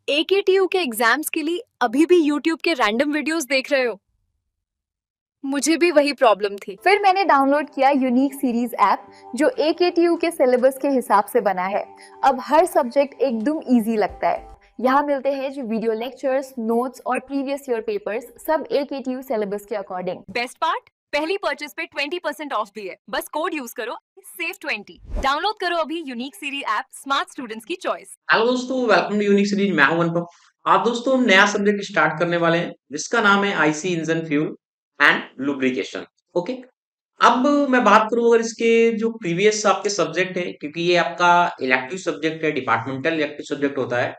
AKTU के exams के लिए अभी भी यूट्यूब के रैंडम वीडियोस देख रहे हो? मुझे भी वही प्रॉब्लम थी। फिर मैंने डाउनलोड किया यूनिक सीरीज ऐप जो एकेटीयू के सिलेबस के हिसाब से बना है। अब हर सब्जेक्ट एकदम इजी लगता है। यहाँ मिलते हैं जो वीडियो लेक्चर्स, नोट्स और प्रीवियस ईयर पेपर्स, सब एकेटीयू सिलेबस के अकॉर्डिंग। बेस्ट पार्ट, पहली परचेज पे 20% ऑफ भी है। बस कोड यूज करो, SAVE20। डाउनलोड करो अभी unique series app, smart students की चॉइस। हेलो दोस्तों, वेलकम टू यूनिक सीरीज। मैं हूं अनुपम। आप दोस्तों, हम नया सब्जेक्ट स्टार्ट करने वाले हैं जिसका नाम है IC engine fuel and lubrication. Okay, अब मैं बात करूं अगर इसके जो प्रीवियस आपके सब्जेक्ट है, क्योंकि ये आपका इलेक्टिव सब्जेक्ट है, डिपार्टमेंटल इलेक्टिव सब्जेक्ट होता है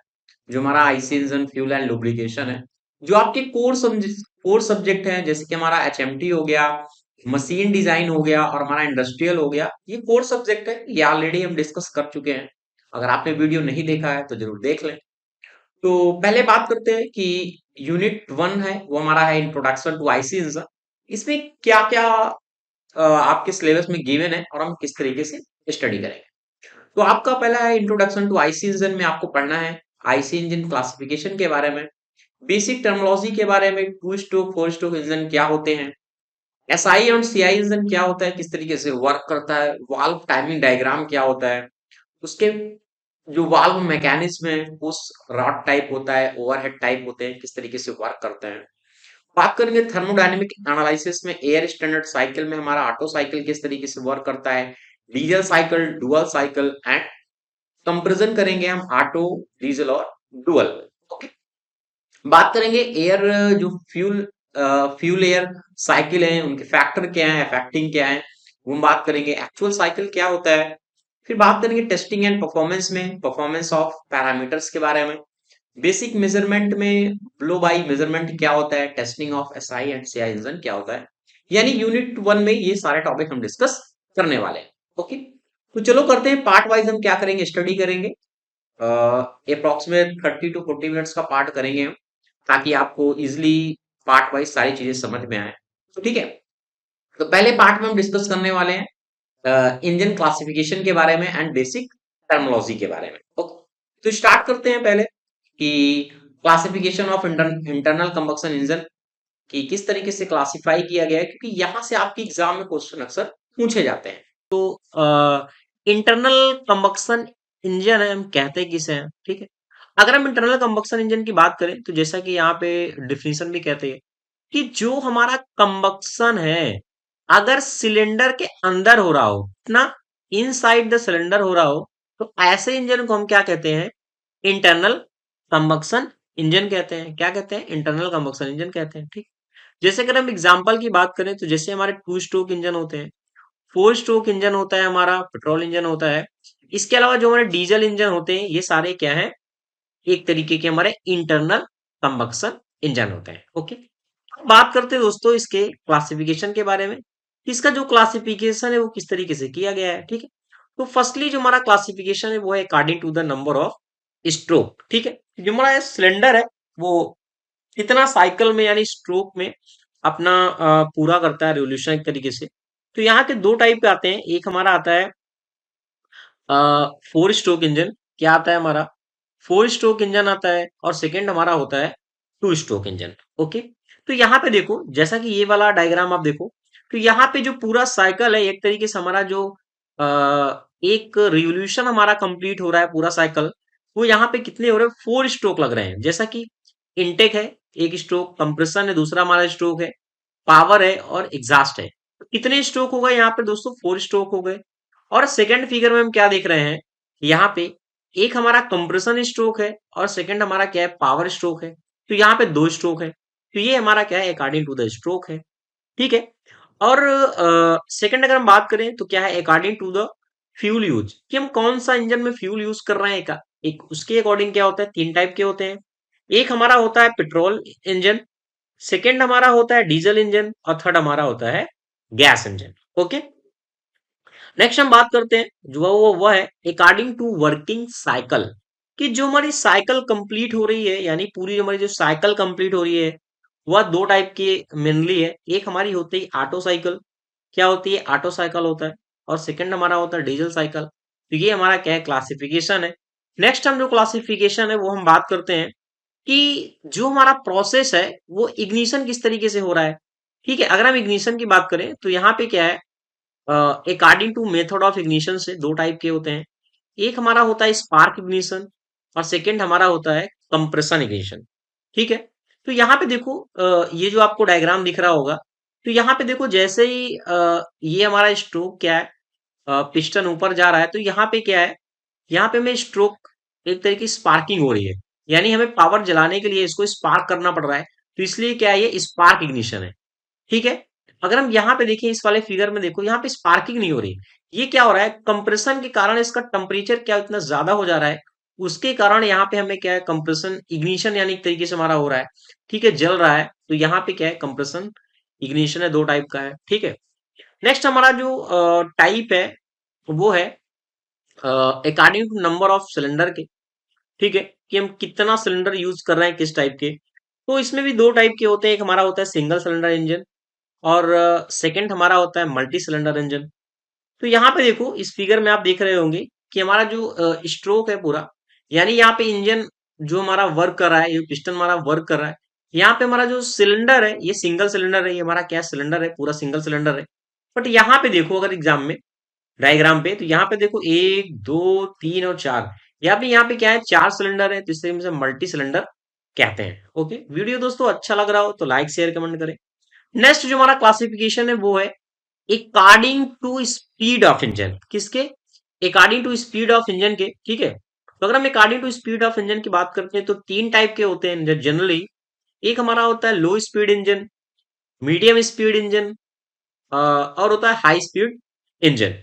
जो हमारा IC engine fuel and lubrication है। जो आपके कोर सब्जेक्ट है, जैसे कि हमारा एचएमटी हो गया, मशीन डिजाइन हो गया और हमारा इंडस्ट्रियल हो गया, ये कोर सब्जेक्ट है। ये ऑलरेडी हम डिस्कस कर चुके हैं। अगर आपने वीडियो नहीं देखा है तो जरूर देख लें। तो पहले बात करते हैं कि यूनिट 1 है, वो हमारा है इंट्रोडक्शन टू आईसी इंजन। इसमें क्या क्या आपके सिलेबस में गिवन है और हम किस तरीके से स्टडी करेंगे। तो आपका पहला है इंट्रोडक्शन टू आईसी इंजन में आपको पढ़ना है आईसी इंजन क्लासिफिकेशन के बारे में, बेसिक टर्मिनोलॉजी के बारे में, two stroke four stroke engine क्या होते हैं, एसआई और सीआई इंजन क्या होता है, किस तरीके से वर्क करता है, वाल्व टाइमिंग डायग्राम क्या होता है, उसके जो वाल्व मैकेनिज्म है, उस रॉड टाइप होता है, ओवरहेड टाइप होते हैं, किस तरीके से वर्क करते हैं। बात करेंगे थर्मोडायनेमिक एनालिसिस में, एयर स्टैंडर्ड साइकिल में हमारा ऑटो साइकिल किस तरीके से वर्क करता है, diesel cycle, dual cycle and comparison करेंगे हम ऑटो, डीजल और डुअल। ओके, बात करेंगे एयर जो फ्यूल एयर साइकिल है, उनके फैक्टर क्या है, इफेक्टिंग क्या है, वो हम बात करेंगे। एक्चुअल साइकिल क्या होता है। फिर बात करेंगे टेस्टिंग एंड परफॉर्मेंस में, परफॉर्मेंस ऑफ पैरामीटर्स के बारे में। बेसिक मेजरमेंट में ब्लो बाई मेजरमेंट क्या होता है, testing of SI and CI engine क्या होता है। यानी यूनिट 1 में ये सारे टॉपिक हम डिस्कस करने वाले हैं। ओके, तो चलो करते हैं पार्ट वाइज हम क्या करेंगे, स्टडी करेंगे। अप्रोक्सीमेट 30 to 40 मिनट्स का पार्ट करेंगे हम, ताकि आपको इजिली पार्ट वाइज सारी चीजें समझ में आए। तो ठीक है, तो पहले पार्ट में हम डिस्कस करने वाले हैं इंजन क्लासिफिकेशन के बारे में एंड बेसिक टर्मिनोलॉजी के बारे में। ओके, तो स्टार्ट करते हैं पहले कि classification of internal combustion engine कि किस तरीके से क्लासिफाई किया गया है, क्योंकि यहां से आपके एग्जाम में क्वेश्चन अक्सर पूछे जाते हैं। तो इंटरनल कंबक्शन इंजन है, हम कहते किसे हैं, ठीक है। अगर हम इंटरनल कंबक्शन इंजन की बात करें तो जैसा कि यहाँ पे डिफिनीशन भी कहते हैं कि जो हमारा कंबक्शन है, अगर सिलेंडर के अंदर हो रहा हो ना, इनसाइड द सिलेंडर हो रहा हो, तो ऐसे इंजन को हम क्या कहते हैं, इंटरनल कंबक्शन इंजन कहते हैं। क्या कहते हैं, इंटरनल कंबक्शन इंजन कहते हैं, ठीक। जैसे अगर हम एग्जांपल की बात करें तो जैसे हमारे टू स्ट्रोक इंजन होते हैं, फोर स्ट्रोक इंजन होता है, हमारा पेट्रोल इंजन होता है। इसके अलावा जो हमारे डीजल इंजन होते हैं, ये सारे क्या है, एक तरीके के हमारे इंटरनल कंबक्शन इंजन होते हैं। ओके, बात करते हैं दोस्तों इसके क्लासिफिकेशन के बारे में। इसका जो क्लासिफिकेशन है वो किस तरीके से किया गया है, ठीक है। तो फर्स्टली जो हमारा क्लासिफिकेशन है वो है according to the number of stroke, ठीक है। जो हमारा सिलेंडर है वो कितना साइकिल में यानी स्ट्रोक में अपना पूरा करता है रिवोल्यूशन एक तरीके से। तो यहाँ के दो टाइप के आते हैं, एक हमारा आता है फोर स्ट्रोक इंजन। क्या आता है हमारा, फोर स्ट्रोक इंजन आता है, और सेकंड हमारा होता है टू स्ट्रोक इंजन। ओके, तो यहाँ पे देखो, जैसा कि ये वाला डायग्राम आप देखो, तो यहाँ पे जो पूरा साइकिल है, एक तरीके से हमारा जो एक रिवोल्यूशन हमारा कंप्लीट हो रहा है पूरा साइकिल, वो यहाँ पे कितने हो रहे हैं, फोर स्ट्रोक लग रहे हैं। जैसा कि इनटेक है एक स्ट्रोक, कंप्रेशन है दूसरा हमारा स्ट्रोक है, पावर है और एग्जॉस्ट है। तो कितने स्ट्रोक हो गए यहाँ पे दोस्तों, फोर स्ट्रोक हो गए। और सेकंड फिगर में हम क्या देख रहे हैं, यहाँ पे एक हमारा कंप्रेशन स्ट्रोक है और सेकंड हमारा क्या है, पावर स्ट्रोक है। तो यहाँ पे दो स्ट्रोक है। तो ये हमारा क्या है, अकॉर्डिंग टू द स्ट्रोक है, ठीक है। और सेकंड अगर हम बात करें तो क्या है, according to the fuel use, कि हम कौन सा इंजन में फ्यूल यूज कर रहे हैं का, एक उसके अकॉर्डिंग क्या होता है, तीन टाइप के होते हैं। एक हमारा होता है पेट्रोल इंजन, सेकंड हमारा होता है डीजल इंजन, और थर्ड हमारा होता है गैस इंजन। ओके, नेक्स्ट हम बात करते हैं जो वो है अकॉर्डिंग टू वर्किंग साइकिल, कि जो हमारी साइकिल कंप्लीट हो रही है, यानी पूरी जो हमारी जो साइकिल कंप्लीट हो रही है, वह दो टाइप की मेनली है। एक हमारी होती है ऑटो साइकिल, क्या होती है, ऑटो साइकिल होता है। और सेकंड हमारा होता है डीजल साइकिल। तो ये हमारा क्या है, क्लासिफिकेशन है। नेक्स्ट हम जो क्लासिफिकेशन है वो हम बात करते हैं कि जो हमारा प्रोसेस है वो इग्निशन किस तरीके से हो रहा है। ठीक है, अगर हम इग्निशन की बात करें तो यहाँ पे क्या है, according to method of ignition से दो टाइप के होते हैं। एक हमारा होता है स्पार्क इग्निशन और सेकंड हमारा होता है कंप्रेशन इग्निशन। ठीक है, तो यहाँ पे देखो ये जो आपको डायग्राम दिख रहा होगा, तो यहाँ पे देखो जैसे ही ये हमारा स्ट्रोक क्या है, पिस्टन ऊपर जा रहा है, तो यहाँ पे क्या है, यहाँ पे हमें स्ट्रोक एक तरीके की स्पार्किंग हो रही है, यानी हमें पावर जलाने के लिए इसको स्पार्क करना पड़ रहा है, तो इसलिए क्या है, ये स्पार्क इग्निशन है। ठीक है, अगर हम यहाँ पे देखें इस वाले फिगर में, देखो यहाँ पे स्पार्किंग नहीं हो रही, ये क्या हो रहा है, कंप्रेशन के कारण इसका टेम्परेचर क्या इतना ज्यादा हो जा रहा है, उसके कारण यहाँ पे हमें क्या है, कंप्रेशन इग्निशन यानी एक तरीके से हमारा हो रहा है। ठीक है, जल रहा है, तो यहाँ पे क्या है, कंप्रेशन इग्निशन है, दो टाइप का है। ठीक है, नेक्स्ट हमारा जो टाइप है वो है according to number of cylinder के। ठीक है, कि हम कितना सिलेंडर यूज कर रहे हैं किस टाइप के, तो इसमें भी दो टाइप के होते हैं, एक हमारा होता है सिंगल सिलेंडर इंजन और सेकंड हमारा होता है मल्टी सिलेंडर इंजन। तो यहाँ पे देखो इस फिगर में आप देख रहे होंगे कि हमारा जो स्ट्रोक है पूरा, यानी यहाँ पे इंजन जो हमारा वर्क कर रहा है, ये पिस्टन हमारा वर्क कर रहा है, यहाँ पे हमारा जो सिलेंडर है ये सिंगल सिलेंडर है, ये हमारा क्या सिलेंडर है, पूरा सिंगल सिलेंडर है। बट यहाँ पे देखो अगर एग्जाम में डायग्राम पे, तो यहाँ पे देखो एक दो तीन और चार, यहाँ पे क्या है, चार सिलेंडर है, तो इस तरीके से मल्टी सिलेंडर कहते हैं। ओके, वीडियो दोस्तों अच्छा लग रहा हो तो लाइक शेयर कमेंट करें। नेक्स्ट जो हमारा क्लासिफिकेशन है वो है according to speed of engine, किसके, according to speed of engine के। ठीक है, तो अगर हम according to speed of engine की बात करते हैं तो तीन टाइप के होते हैं जनरली। एक हमारा होता है लो speed engine, medium speed engine और होता है हाई स्पीड इंजन।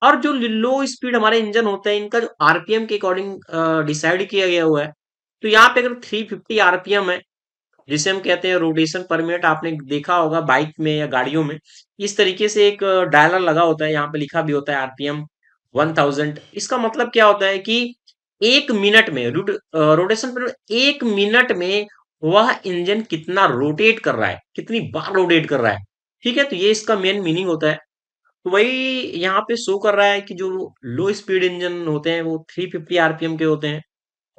और जो लो स्पीड हमारे इंजन होते हैं इनका जो आरपीएम के अकॉर्डिंग डिसाइड किया गया हुआ है, तो यहाँ पे अगर 350 आरपीएम है, जिसे हम कहते हैं रोटेशन पर मिनट, आपने देखा होगा बाइक में या गाड़ियों में, इस तरीके से एक डायलर लगा होता है, यहाँ पे लिखा भी होता है आरपीएम 1000। इसका मतलब क्या होता है कि एक मिनट में रोटेशन पर एक मिनट में वह इंजन कितना रोटेट कर रहा है, कितनी बार रोटेट कर रहा है। ठीक है, तो ये इसका मेन मीनिंग होता है। तो वही यहाँ पे शो कर रहा है कि जो लो स्पीड इंजन होते हैं वो 350 आरपीएम के होते हैं,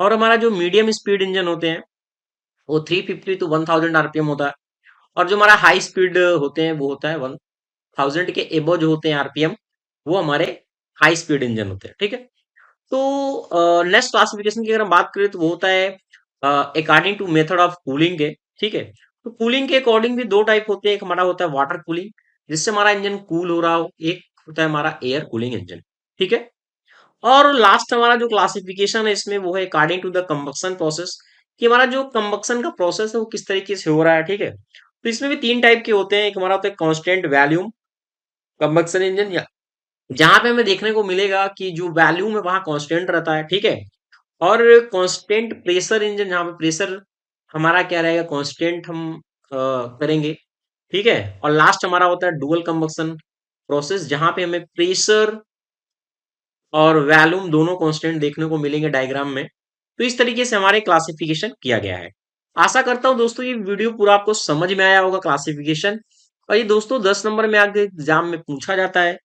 और हमारा जो मीडियम स्पीड इंजन होते हैं वो 350 टू 1000 आरपीएम होता है, और जो हमारा हाई स्पीड होते हैं वो होता है 1000 के एबो जो होते हैं आरपीएम, वो हमारे हाई स्पीड इंजन होते हैं। ठीक है, तो नेक्स्ट क्लासिफिकेशन की अगर हम बात करें तो वो होता है according to method of cooling के। ठीक है, तो कूलिंग के अकॉर्डिंग भी दो टाइप होते हैं, एक हमारा होता है वाटर कूलिंग, जिससे हमारा इंजन कूल हो रहा हो, एक होता है हमारा एयर कूलिंग इंजन। ठीक है, और लास्ट हमारा जो क्लासिफिकेशन है इसमें वो है according to the combustion process, कि हमारा जो कंबक्शन का प्रोसेस है वो किस तरीके से हो रहा है। ठीक है, तो इसमें भी तीन टाइप के होते हैं, एक हमारा होता है कांस्टेंट वॉल्यूम कंबक्शन इंजन, जहां पे हमें देखने को मिलेगा कि जो वॉल्यूम है वहां कांस्टेंट रहता है। ठीक है, और कांस्टेंट प्रेशर इंजन, जहां पे प्रेशर हमारा क्या रहेगा, कांस्टेंट हम करेंगे। ठीक है, और लास्ट हमारा होता है डुअल कंबक्शन प्रोसेस, जहां पे हमें प्रेशर और वॉल्यूम दोनों कांस्टेंट देखने को मिलेंगे डायग्राम में। तो इस तरीके से हमारे क्लासिफिकेशन किया गया है। आशा करता हूं दोस्तों ये वीडियो पूरा आपको समझ में आया होगा क्लासिफिकेशन, और ये दोस्तों 10 नंबर में आगे एग्जाम में पूछा जाता है,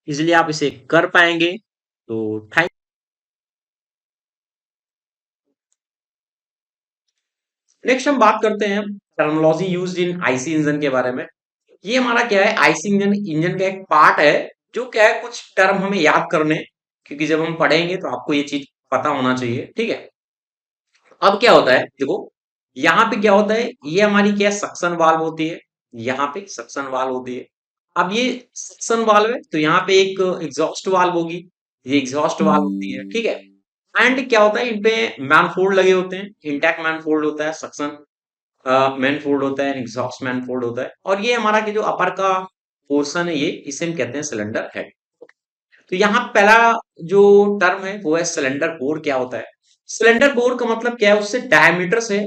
इसलिए आप इसे कर पाएंगे। तो थैंक नेक्स्ट हम बात करते हैं terminology used in IC engine के बारे में। ये हमारा क्या है, आईसी इंजन इंजन का एक पार्ट है, जो क्या है कुछ टर्म हमें याद करने हैं, क्योंकि जब हम पढ़ेंगे तो आपको ये चीज पता होना चाहिए। ठीक है, अब क्या होता है देखो, यहाँ पे क्या होता है, ये हमारी क्या सक्शन वाल्व होती है, यहाँ पे सक्शन वाल्व होती है। अब ये सक्शन वाल्व है तो यहाँ पे एक एग्जॉस्ट वाल्व होगी, ये एग्जॉस्ट वाल्व होती है। ठीक है, एंड क्या होता है, इनपे मैनफोल्ड लगे होते हैं, इंटैक्ट मैनफोल्ड होता है, सक्शन मैनफोल्ड होता है, एग्जॉस्ट मैनफोल्ड होता है, और ये हमारा के जो अपर का पोर्शन है ये, इसे हम कहते हैं सिलेंडर हेड। तो यहाँ पहला जो टर्म है वो है सिलेंडर कोर। क्या होता है सिलेंडर कोर का मतलब क्या है, उससे डायमीटर से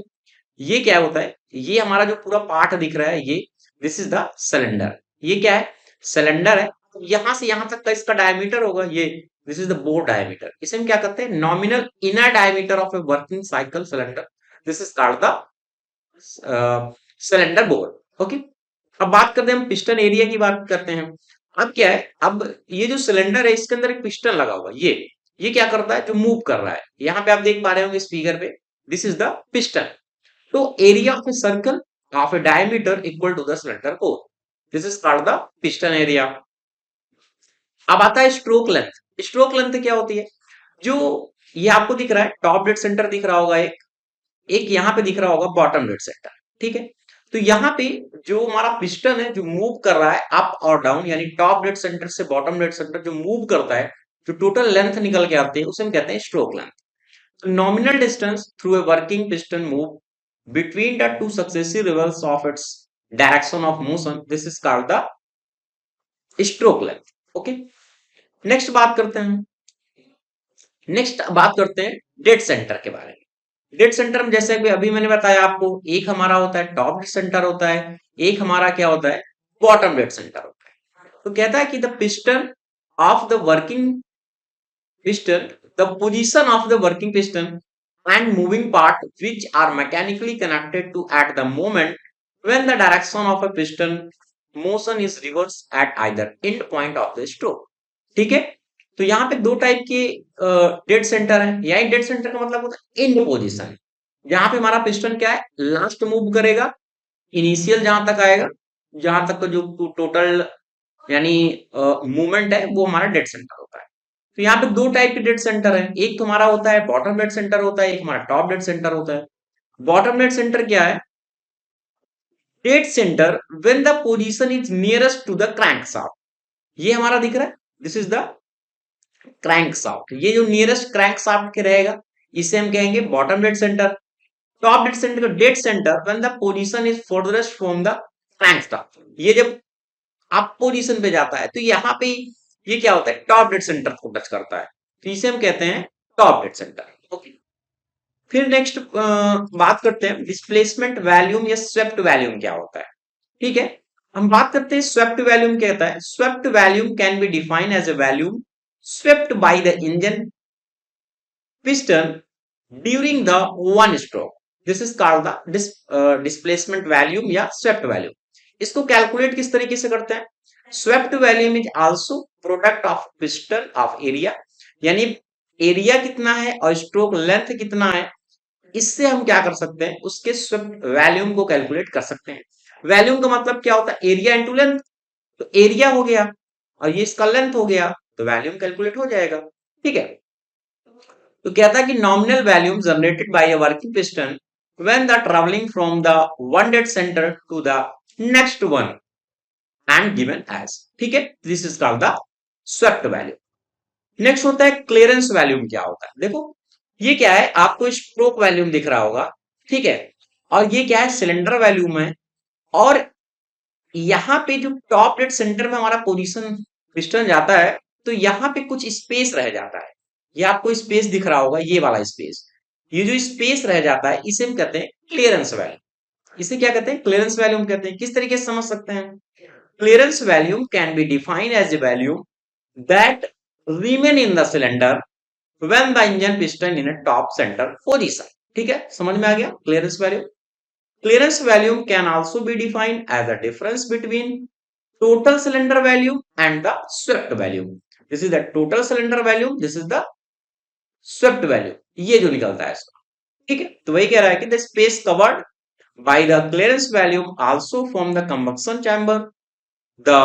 ये क्या होता है, ये हमारा जो पूरा पार्ट दिख रहा है ये, दिस इज द सिलेंडर। ये क्या है, सिलेंडर है, यहां से यहां तक का इसका डायमीटर होगा ये, this is the bore diameter. इसे हम क्या करते हैं, nominal inner diameter of a working cycle cylinder, this is called the cylinder bore. Okay, अब बात करते हैं हम पिस्टन एरिया की बात करते हैं। अब क्या है, अब ये जो सिलेंडर है इसके अंदर एक पिस्टन लगा हुआ, ये क्या करता है, जो मूव कर रहा है। यहाँ पे आप देख पा रहे होंगे इस फिगर पे, दिस इज द पिस्टन। तो area of a circle of a diameter equal to the cylinder core, this is called the piston area. अब आता है स्ट्रोक लेंथ। स्ट्रोक लेंथ क्या होती है? जो ये आपको दिख रहा है टॉप डेड सेंटर दिख रहा होगा, एक एक यहाँ पे दिख रहा होगा बॉटम डेड सेंटर, ठीक है। तो यहाँ पे जो हमारा पिस्टन है जो मूव कर रहा है अप और डाउन, यानी टॉप डेड सेंटर से बॉटम डेड सेंटर जो मूव करता है, जो टोटल लेंथ निकल के आती है उसे हम कहते हैं stroke length. Nominal distance through a working piston move between the two successive revolves of its direction of motion, this is called the stroke length। Okay, next बात करते हैं, डेड सेंटर के बारे में। डेड सेंटर में जैसे कि अभी मैंने बताया आपको, एक हमारा होता है टॉप डेड सेंटर होता है, एक हमारा क्या होता है बॉटम डेड सेंटर होता है। तो कहता है कि the piston of the working piston, the position of the working piston and moving part which are mechanically connected to at the moment when the direction of a piston motion is reversed at either end point of the stroke। ठीक है, तो यहाँ पे दो type के dead centre है। यही dead centre का मतलब होता है एंड पोजीशन, जहां पे हमारा पिस्टन क्या है लास्ट मूव करेगा, इनिशियल जहां तक आएगा, जहां तक का जो टोटल यानी मूवमेंट है वो हमारा डेड सेंटर होता है। तो यहाँ पे दो टाइप के डेड सेंटर है, एक तुम्हारा होता है बॉटम डेड सेंटर होता है, एक हमारा टॉप डेड सेंटर होता है। बॉटम डेड सेंटर क्या है? Dead centre when the position is nearest to the crank shaft, ये हमारा दिख रहा है, this is the crank shaft. ये जो नियरेस्ट क्रैंक शाफ्ट के रहेगा इसे हम कहेंगे bottom dead centre. Top dead centre का dead centre when the position is furthest from the crank shaft, ये जब अप पोजीशन पे जाता है तो यहाँ पे ये क्या होता है टॉप डेड सेंटर को टच करता है, तो इसे हम कहते हैं टॉप डेड सेंटर। ओके, फिर नेक्स्ट बात करते हैं डिस्प्लेसमेंट वैल्यूम या स्वेप्ट वैल्यूम क्या होता है। ठीक है, हम बात करते हैं स्वेप्ट वैल्यूम क्या होता है। Swept volume can be defined as a volume swept by the engine piston during the one stroke, this is called the displacement volume या स्वेप्ट वैल्यूम। इसको कैलकुलेट किस तरीके से करते हैं? Swept volume is also product of piston of area, यानी area कितना है और स्ट्रोक लेंथ कितना है, इससे हम क्या कर सकते हैं उसके स्वेप्ट वैल्यूम को कैलकुलेट कर सकते हैं। वैल्यूम का मतलब क्या होता है एरिया इंटू लेंथ, तो एरिया हो गया और ये इसका लेंथ हो गया तो वैल्यूम कैलकुलेट हो जाएगा। ठीक है, तो कहता है कि nominal volume generated by a working piston when the travelling from the one dead centre to the next one and given as, ठीक है, this is called the swept volume. Next होता है क्लियरेंस वैल्यूम। क्या होता है देखो, ये क्या है आपको स्ट्रोक वैल्यूम दिख रहा होगा, ठीक है, और ये क्या है सिलेंडर वैल्यूम है, और यहाँ पे जो टॉप डेड सेंटर में हमारा पोजीशन पिस्टन जाता है तो यहाँ पे कुछ स्पेस रह जाता है, ये आपको स्पेस दिख रहा होगा, ये वाला स्पेस, ये जो स्पेस रह जाता है इसे हम कहते हैं क्लियरेंस वैल्यूम। इसे क्या कहते हैं क्लियरेंस वैल्यूम कहते हैं। किस तरीके से समझ सकते हैं? Clearance volume can be defined as a value that remain in the cylinder when the engine piston in a top center position। ठीक है, समझ में आ गया clearance value। Clearance volume can also be defined as a difference between total cylinder volume and the swept volume। This is the total cylinder volume, this is the swept value, ये जो निकलता है इसका। ठीक है, तो वही कह रहा है कि the space covered by the clearance volume also from the combustion chamber, the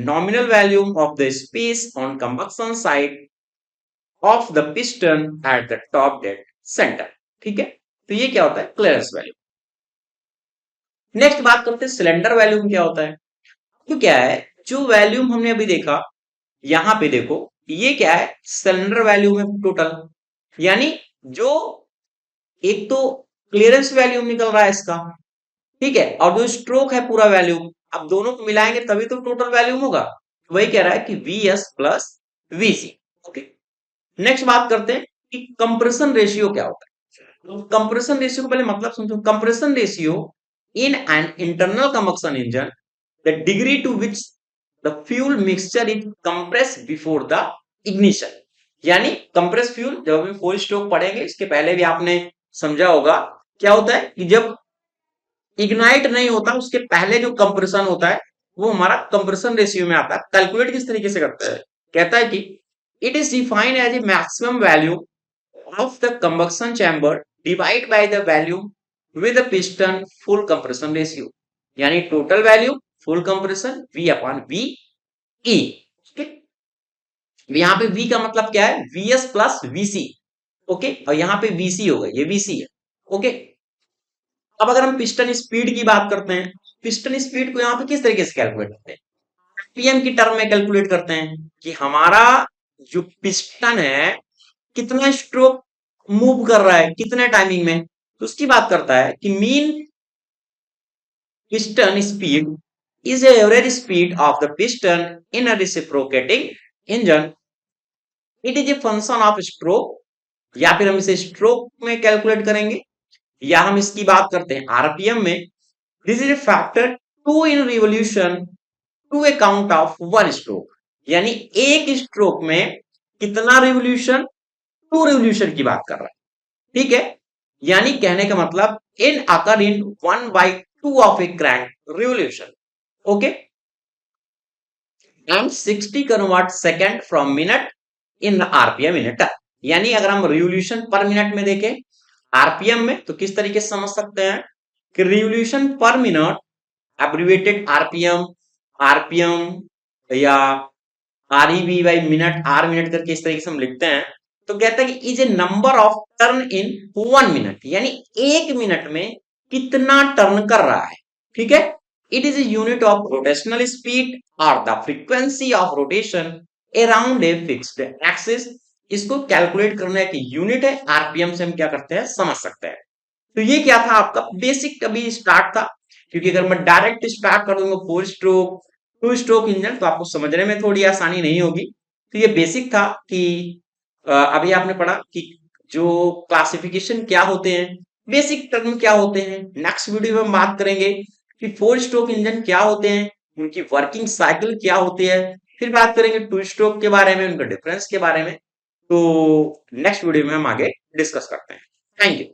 nominal volume of the space on combustion side of the piston at the top dead center। ठीक है, तो ये क्या होता है क्लियरेंस वैल्यूम। नेक्स्ट बात करते हैं सिलेंडर वैल्यूम क्या होता है। तो क्या है जो वैल्यूम हमने अभी देखा, यहां पे देखो ये क्या है सिलेंडर वैल्यूम है टोटल, यानी जो एक तो क्लियरेंस वैल्यूम निकल रहा है इसका, ठीक है, और जो स्ट्रोक है पूरा वैल्यूम, अब दोनों को मिलाएंगे तभी तो टोटल वैल्यूम होगा। वही कह रहा है कि Vs plus Vc। Okay, next बात करते हैं कि कंप्रेशन रेशियो क्या होता है। कंप्रेशन रेशियो को पहले मतलब समझो। Compression ratio in an internal combustion engine, the degree to which the fuel mixture is compress before the ignition, यानी कंप्रेस फ्यूल जब हम फुल स्ट्रोक पढ़ेंगे इसके पहले भी आपने समझा होगा क्या होता है कि जब इग्नाइट नहीं होता उसके पहले जो कंप्रेशन होता है वो हमारा कंप्रेशन रेशियो में आता है। कैलकुलेट किस तरीके से करता है? कहता है कि it is defined as a maximum value of the combustion chamber divide by the value with piston full compression ratio, यानी total value full compression V upon V E। यहाँ पे V का मतलब क्या है, VS प्लस VC। ओके, और यहाँ पे VC होगा, ये VC है। ओके, अब अगर हम पिस्टन स्पीड की बात करते हैं, पिस्टन स्पीड को यहाँ पे किस तरीके से कैलकुलेट करते हैं, आरपीएम की टर्म में कैलकुलेट करते हैं कि हमारा जो पिस्टन है कितना स्ट्रोक मूव कर रहा है, कितने टाइमिंग में, तो उसकी बात करता है कि mean piston speed is the average speed of the piston in a reciprocating engine. It is a function of stroke, या फिर हम इसे स्ट्रोक में कैलकुलेट करेंगे, या हम इसकी बात करते हैं आरपीएम में। This is a factor 2 in revolution to a count of 1 stroke, यानी एक स्ट्रोक में कितना रिवोल्यूशन, 2 रिवोल्यूशन की बात कर रहा है। ठीक है, यानी कहने का मतलब इन अकर इन 1/2 of A crank revolution. Okay, and 60 convert second from minute in RPM in turn, यानी अगर हम रिवोल्यूशन पर मिनट में देखें आरपीएम में, तो किस तरीके से समझ सकते हैं कि revolution per minute abbreviated RPM, RPM या आरईबी बाई मिनट, आर मिनट करके इस तरीके से हम लिखते हैं। तो कहता है कि is a number of turn in 1 minute, यानी 1 मिनट में कितना टर्न कर रहा है। ठीक है, it is a unit of rotational speed और the frequency of rotation around a fixed axis. इसको कैलकुलेट करने की यूनिट है, आरपीएम से हम क्या करते हैं समझ सकते हैं। तो ये क्या था आपका बेसिक अभी स्टार्ट था, क्योंकि अगर मैं डायरेक्ट स्टार्ट कर दूंगा 4 स्ट्रोक 2 स्ट्रोक इंजन तो आपको समझने में थोड़ी आसानी नहीं होगी। तो ये बेसिक था कि अभी आपने पढ़ा कि जो क्लासिफिकेशन क्या होते हैं, बेसिक टर्म क्या होते हैं। नेक्स्ट वीडियो में हम बात करेंगे कि 4 स्ट्रोक इंजन क्या होते हैं, उनकी वर्किंग साइकिल क्या होती है, फिर बात करेंगे 2 स्ट्रोक के बारे में, उनका डिफरेंस के बारे में। तो नेक्स्ट वीडियो में हम आगे डिस्कस करते हैं। Thank you.